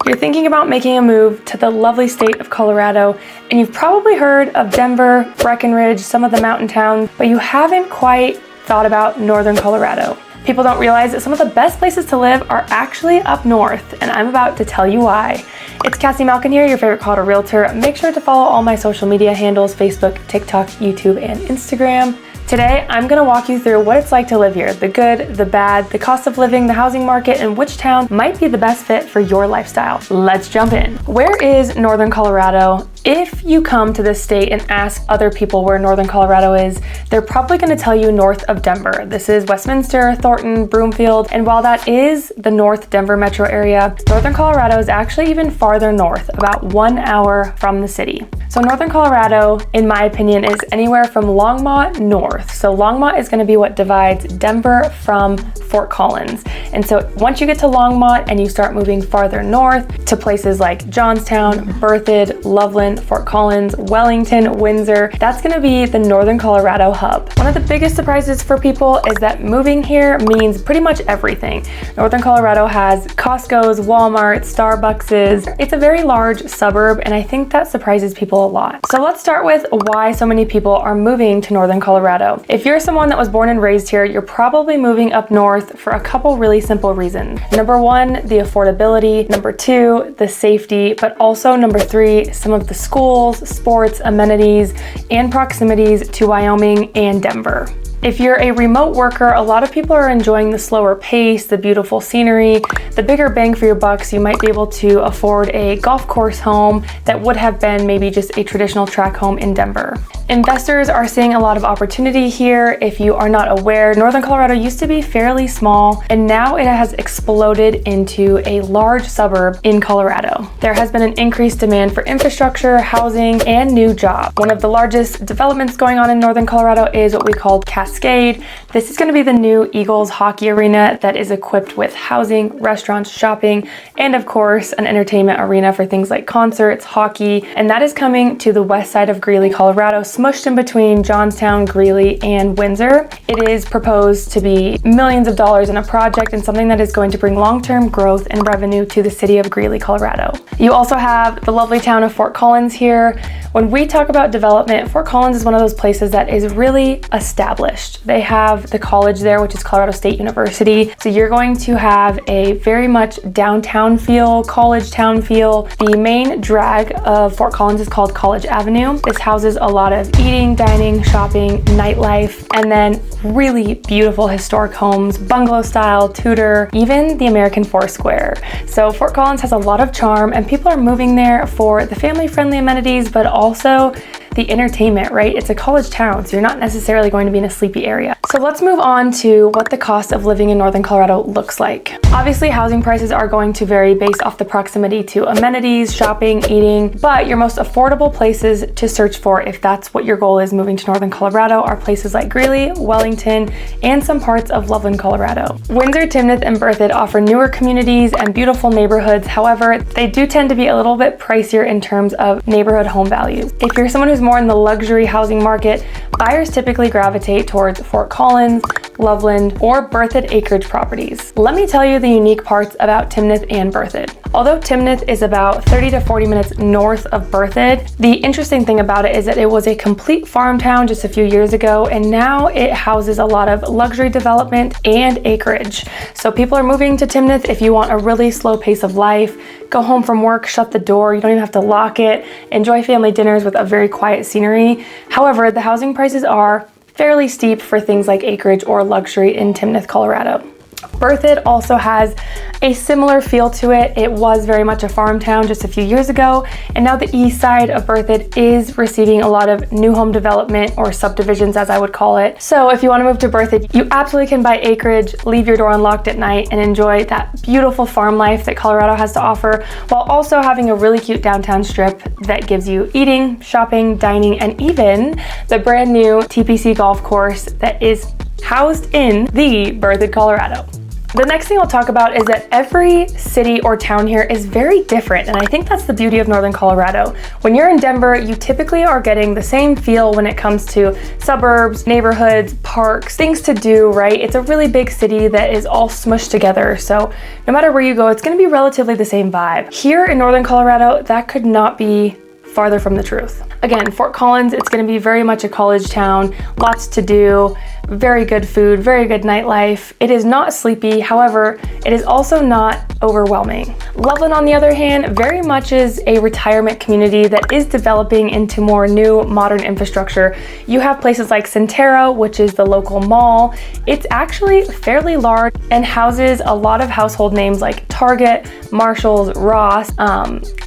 You're thinking about making a move to the lovely state of Colorado, and you've probably heard of Denver, Breckenridge, some of the mountain towns, but you haven't quite thought about northern Colorado. People don't realize that some of the best places to live are actually up north, and I'm about to tell you why. It's Kassi Malkin here, your favorite Colorado realtor. Make sure to follow all my social media handles, Facebook, TikTok, YouTube, and Instagram. Today, I'm gonna walk you through what it's like to live here, the good, the bad, the cost of living, the housing market, and which town might be the best fit for your lifestyle. Let's jump in. Where is northern Colorado? If you come to this state and ask other people where northern Colorado is, they're probably gonna tell you north of Denver. This is Westminster, Thornton, Broomfield, and while that is the North Denver metro area, northern Colorado is actually even farther north, about 1 hour from the city. So northern Colorado, in my opinion, is anywhere from Longmont north. So Longmont is going to be what divides Denver from Fort Collins. And so once you get to Longmont and you start moving farther north to places like Johnstown, Berthoud, Loveland, Fort Collins, Wellington, Windsor, that's going to be the northern Colorado hub. One of the biggest surprises for people is that moving here means pretty much everything. Northern Colorado has Costco's, Walmart, Starbucks's. It's a very large suburb, and I think that surprises people a lot. So let's start with why so many people are moving to northern Colorado. If you're someone that was born and raised here, you're probably moving up north for a couple really simple reasons. Number one, the affordability. Number two, the safety, but also number three, some of the schools, sports, amenities, and proximities to Wyoming and Denver. If you're a remote worker, a lot of people are enjoying the slower pace, the beautiful scenery, the bigger bang for your bucks. You might be able to afford a golf course home that would have been maybe just a traditional track home in Denver. Investors are seeing a lot of opportunity here. If you are not aware, northern Colorado used to be fairly small, and now it has exploded into a large suburb in Colorado. There has been an increased demand for infrastructure, housing, and new jobs. One of the largest developments going on in northern Colorado is what we call Cascade. This is going to be the new Eagles hockey arena that is equipped with housing, restaurants, shopping, and of course an entertainment arena for things like concerts, hockey, and that is coming to the west side of Greeley, Colorado, smushed in between Johnstown, Greeley, and Windsor. It is proposed to be millions of dollars in a project and something that is going to bring long-term growth and revenue to the city of Greeley, Colorado. You also have the lovely town of Fort Collins here. When we talk about development, Fort Collins is one of those places that is really established. They have the college there, which is Colorado State University. So you're going to have a very much downtown feel, college town feel. The main drag of Fort Collins is called College Avenue. This houses a lot of eating, dining, shopping, nightlife, and then really beautiful historic homes, bungalow style, Tudor, even the American Foursquare. So Fort Collins has a lot of charm, and people are moving there for the family-friendly amenities, but also the entertainment, right? It's a college town, so you're not necessarily going to be in a sleepy area. So let's move on to what the cost of living in northern Colorado looks like. Obviously, housing prices are going to vary based off the proximity to amenities, shopping, eating, but your most affordable places to search for if that's what your goal is moving to northern Colorado are places like Greeley, Wellington, and some parts of Loveland, Colorado. Windsor, Timnath, and Berthoud offer newer communities and beautiful neighborhoods. However, they do tend to be a little bit pricier in terms of neighborhood home values. If you're someone who's more in the luxury housing market, buyers typically gravitate towards Fort Collins, Loveland, or Berthoud acreage properties. Let me tell you the unique parts about Timnath and Berthoud. Although Timnath is about 30 to 40 minutes north of Berthoud, the interesting thing about it is that it was a complete farm town just a few years ago, and now it houses a lot of luxury development and acreage. So people are moving to Timnath if you want a really slow pace of life, go home from work, shut the door, you don't even have to lock it, enjoy family dinners with a very quiet scenery. However, the housing prices are fairly steep for things like acreage or luxury in Timnath, Colorado. Berthoud also has a similar feel to it. It was very much a farm town just a few years ago, and now the east side of Berthoud is receiving a lot of new home development, or subdivisions as I would call it. So if you want to move to Berthoud, you absolutely can buy acreage, leave your door unlocked at night, and enjoy that beautiful farm life that Colorado has to offer, while also having a really cute downtown strip that gives you eating, shopping, dining, and even the brand new TPC golf course that is housed in the Berthoud, Colorado. The next thing I'll talk about is that every city or town here is very different, and I think that's the beauty of Northern Colorado. When you're in Denver, you typically are getting the same feel when it comes to suburbs, neighborhoods, parks, things to do, right? It's a really big city that is all smushed together, so no matter where you go, it's going to be relatively the same vibe. Here in Northern Colorado, that could not be farther from the truth. Again, Fort Collins, it's going to be very much a college town, lots to do, very good food, very good nightlife. It is not sleepy, however, it is also not overwhelming. Loveland, on the other hand, very much is a retirement community that is developing into more new modern infrastructure. You have places like Centera, which is the local mall. It's actually fairly large and houses a lot of household names like Target, Marshalls, Ross,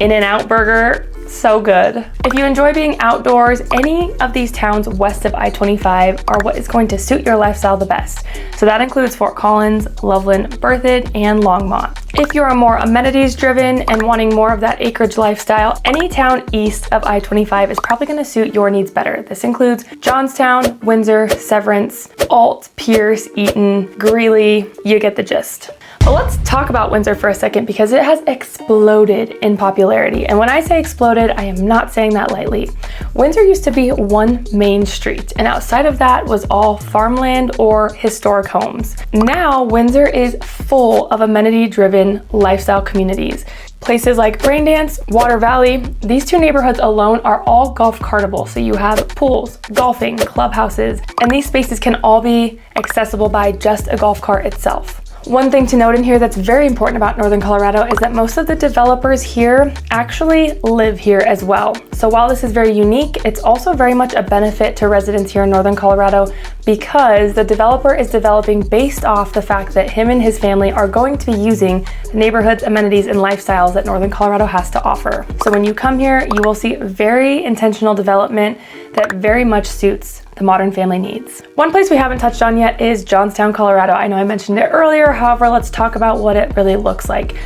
In-N-Out Burger. So good. If you enjoy being outdoors, any of these towns west of I-25 are what is going to suit your lifestyle the best. So that includes Fort Collins, Loveland, Berthoud, and Longmont. If you are more amenities driven and wanting more of that acreage lifestyle, any town east of I-25 is probably going to suit your needs better. This includes Johnstown, Windsor, Severance, Alt, Pierce, Eaton, Greeley. You get the gist. But let's talk about Windsor for a second because it has exploded in popularity. And when I say exploded, I am not saying that lightly. Windsor used to be one main street, and outside of that was all farmland or historic homes. Now, Windsor is full of amenity-driven lifestyle communities. Places like Raindance, Water Valley, these two neighborhoods alone are all golf cartable. So you have pools, golfing, clubhouses, and these spaces can all be accessible by just a golf cart itself. One thing to note in here that's very important about Northern Colorado is that most of the developers here actually live here as well. So while this is very unique, it's also very much a benefit to residents here in Northern Colorado because the developer is developing based off the fact that him and his family are going to be using the neighborhoods, amenities, and lifestyles that Northern Colorado has to offer. So when you come here, you will see very intentional development that very much suits the modern family needs. One place we haven't touched on yet is Johnstown, Colorado. I know I mentioned it earlier, however, let's talk about what it really looks like.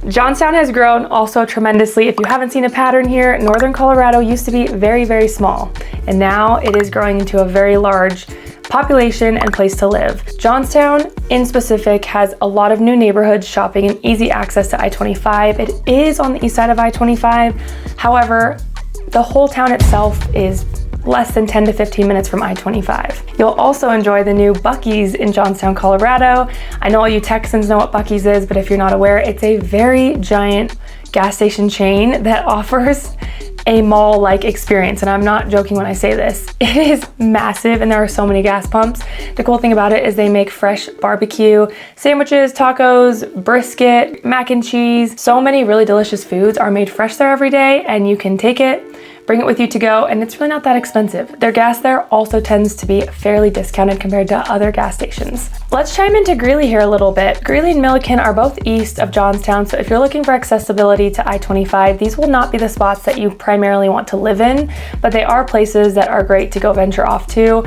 Johnstown has grown also tremendously. If you haven't seen a pattern here, Northern Colorado used to be very, very small, and now it is growing into a very large population and place to live. Johnstown in specific has a lot of new neighborhoods, shopping, and easy access to I-25. It is on the east side of I-25. However, the whole town itself is less than 10 to 15 minutes from I-25. You'll also enjoy the new Buc-ee's in Johnstown, Colorado. I know all you Texans know what Buc-ee's is, but if you're not aware, it's a very giant gas station chain that offers a mall-like experience, and I'm not joking when I say this. It is massive and there are so many gas pumps. The cool thing about it is they make fresh barbecue, sandwiches, tacos, brisket, mac and cheese. So many really delicious foods are made fresh there every day, and you can take it, bring it with you to go, and it's really not that expensive. Their gas there also tends to be fairly discounted compared to other gas stations. Let's chime into Greeley here a little bit. Greeley and Milliken are both east of Johnstown, so if you're looking for accessibility to I-25, these will not be the spots that you primarily want to live in, but they are places that are great to go venture off to.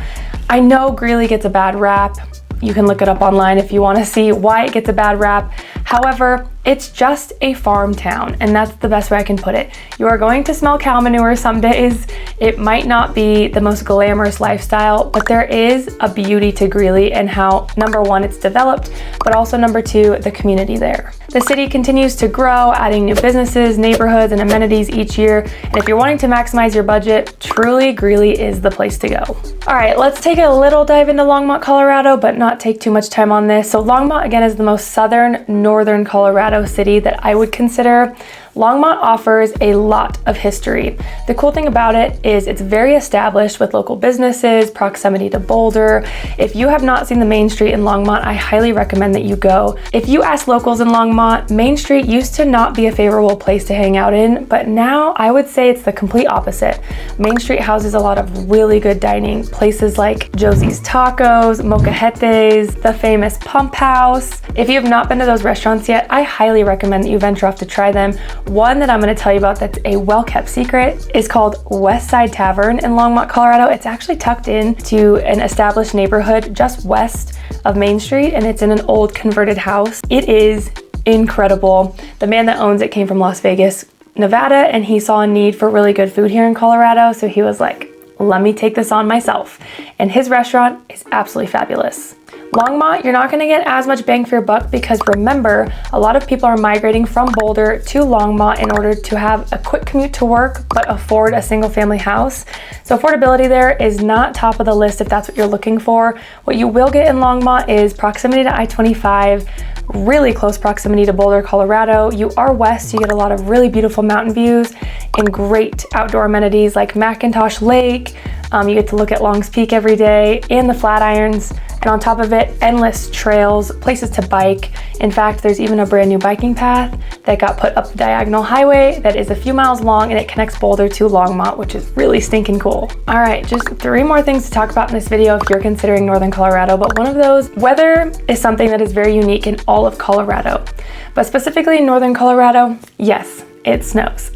I know Greeley gets a bad rap. You can look it up online if you want to see why it gets a bad rap. However, it's just a farm town, and that's the best way I can put it. You are going to smell cow manure some days. It might not be the most glamorous lifestyle, but there is a beauty to Greeley and how, number one, it's developed, but also number two, the community there. The city continues to grow, adding new businesses, neighborhoods, and amenities each year. And if you're wanting to maximize your budget, truly Greeley is the place to go. All right, let's take a little dive into Longmont, Colorado, but not take too much time on this. So Longmont, again, is the most southern, northern Colorado city that I would consider. Longmont offers a lot of history. The cool thing about it is it's very established with local businesses, proximity to Boulder. If you have not seen the Main Street in Longmont, I highly recommend that you go. If you ask locals in Longmont, Main Street used to not be a favorable place to hang out in, but now I would say it's the complete opposite. Main Street houses a lot of really good dining, places like Josie's Tacos, Mocajete's, the famous Pump House. If you have not been to those restaurants yet, I highly recommend that you venture off to try them. One that I'm going to tell you about that's a well-kept secret is called West Side Tavern in Longmont, Colorado. It's actually tucked into an established neighborhood just west of Main Street, and it's in an old converted house. It is incredible. The man that owns it came from Las Vegas, Nevada, and he saw a need for really good food here in Colorado, so he was like, let me take this on myself. And his restaurant is absolutely fabulous. Longmont, you're not gonna get as much bang for your buck because remember, a lot of people are migrating from Boulder to Longmont in order to have a quick commute to work, but afford a single family house. So affordability there is not top of the list if that's what you're looking for. What you will get in Longmont is proximity to I-25, really close proximity to Boulder, Colorado. You are west, you get a lot of really beautiful mountain views and great outdoor amenities like McIntosh Lake. You get to look at Long's Peak every day and the Flatirons. And on top of it, endless trails, places to bike. In fact, there's even a brand new biking path that got put up the diagonal highway that is a few miles long and it connects Boulder to Longmont, which is really stinking cool. All right, just 3 more things to talk about in this video if you're considering Northern Colorado, but one of those, weather is something that is very unique in all of Colorado. But specifically in Northern Colorado, yes, it snows.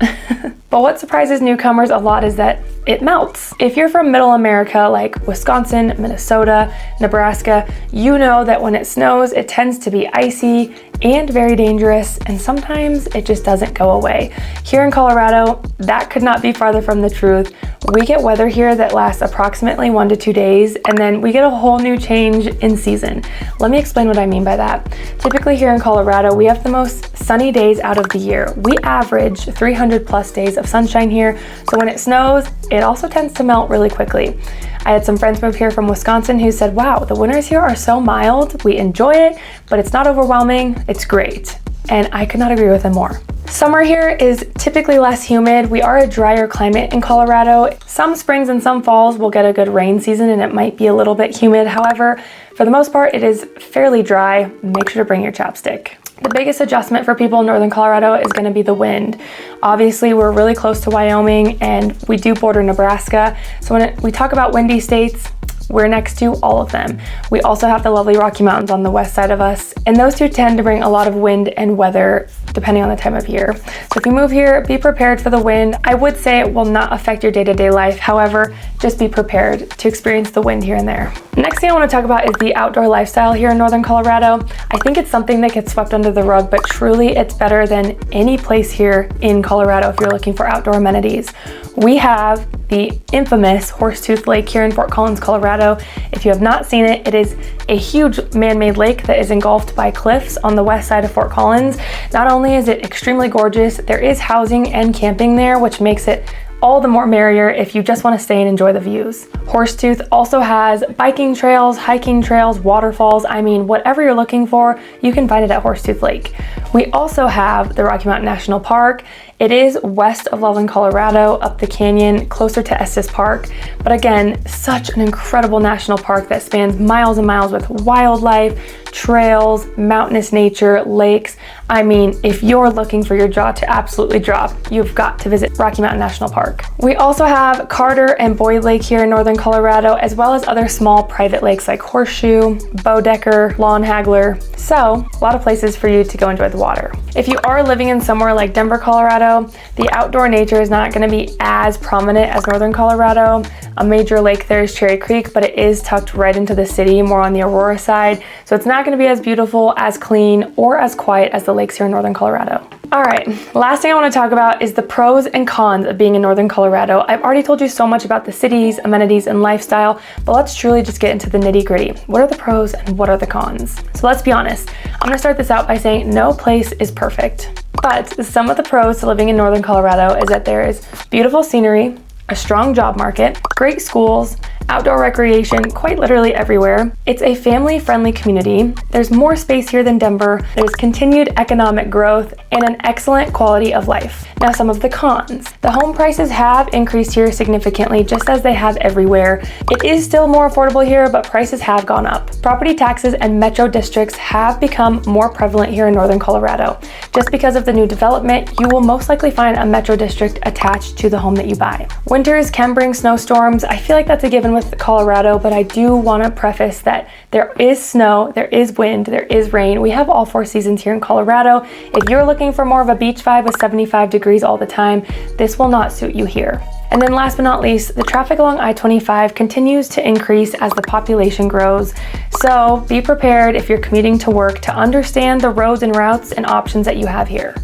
But what surprises newcomers a lot is that it melts. If you're from middle America, like Wisconsin, Minnesota, Nebraska, you know that when it snows, it tends to be icy and very dangerous, and sometimes it just doesn't go away. Here in Colorado, that could not be farther from the truth. We get weather here that lasts approximately 1 to 2 days, and then we get a whole new change in season. Let me explain what I mean by that. Typically here in Colorado, we have the most sunny days out of the year. We average 300 plus days of sunshine here, so when it snows, it also tends to melt really quickly. I had some friends move here from Wisconsin who said, wow, the winters here are so mild, we enjoy it, but it's not overwhelming, it's great. And I could not agree with them more. Summer here is typically less humid. We are a drier climate in Colorado. Some springs and some falls will get a good rain season and it might be a little bit humid. However, for the most part, it is fairly dry. Make sure to bring your chapstick. The biggest adjustment for people in Northern Colorado is going to be the wind. Obviously, we're really close to Wyoming and we do border Nebraska. So when we talk about windy states, we're next to all of them. We also have the lovely Rocky Mountains on the west side of us, and those two tend to bring a lot of wind and weather depending on the time of year. So if you move here, be prepared for the wind. I would say it will not affect your day-to-day life. However, just be prepared to experience the wind here and there. Next thing I want to talk about is the outdoor lifestyle here in Northern Colorado. I think it's something that gets swept under the rug, but truly it's better than any place here in Colorado if you're looking for outdoor amenities. We have the infamous Horsetooth Lake here in Fort Collins, Colorado. If you have not seen it, it is a huge man-made lake that is engulfed by cliffs on the west side of Fort Collins. Not only is it extremely gorgeous, there is housing and camping there, which makes it all the more merrier if you just want to stay and enjoy the views. Horsetooth also has biking trails, hiking trails, waterfalls. I mean, whatever you're looking for, you can find it at Horsetooth Lake. We also have the Rocky Mountain National Park. It is west of Loveland, Colorado, up the canyon, closer to Estes Park. But again, such an incredible national park that spans miles and miles with wildlife, trails, mountainous nature, lakes. I mean, if you're looking for your jaw to absolutely drop, you've got to visit Rocky Mountain National Park. We also have Carter and Boyd Lake here in Northern Colorado, as well as other small private lakes like Horseshoe, Bodecker, Lawn Haggler. So, a lot of places for you to go enjoy the water. If you are living in somewhere like Denver, Colorado, the outdoor nature is not going to be as prominent as Northern Colorado. A major lake there is Cherry Creek, but it is tucked right into the city, more on the Aurora side. So it's not going to be as beautiful, as clean, or as quiet as the lakes here in Northern Colorado. All right, last thing I want to talk about is the pros and cons of being in Northern Colorado. I've already told you so much about the cities, amenities, and lifestyle, but let's truly just get into the nitty-gritty. What are the pros and what are the cons? So let's be honest. I'm going to start this out by saying no place is perfect. But some of the pros to living in Northern Colorado is that there is beautiful scenery, a strong job market, great schools, outdoor recreation quite literally everywhere. It's a family-friendly community. There's more space here than Denver. There's continued economic growth and an excellent quality of life. Now, some of the cons. The home prices have increased here significantly, just as they have everywhere. It is still more affordable here, but prices have gone up. Property taxes and metro districts have become more prevalent here in Northern Colorado. Just because of the new development, you will most likely find a metro district attached to the home that you buy. Winters can bring snowstorms. I feel like that's a given with Colorado, but I do want to preface that there is snow, there is wind, there is rain. We have all 4 seasons here in Colorado. If you're looking for more of a beach vibe with 75 degrees all the time, this will not suit you here. And then last but not least, the traffic along I-25 continues to increase as the population grows. So be prepared if you're commuting to work to understand the roads and routes and options that you have here.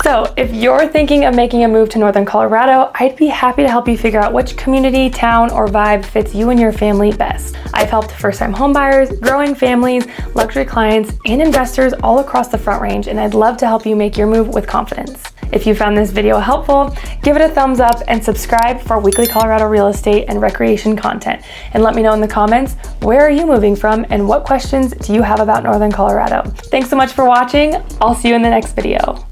So if you're thinking of making a move to Northern Colorado, I'd be happy to help you figure out which community, town, or vibe fits you and your family best. I've helped first-time homebuyers, growing families, luxury clients, and investors all across the Front Range, and I'd love to help you make your move with confidence. If you found this video helpful, give it a thumbs up and subscribe for weekly Colorado real estate and recreation content. And let me know in the comments, where are you moving from and what questions do you have about Northern Colorado? Thanks so much for watching. I'll see you in the next video.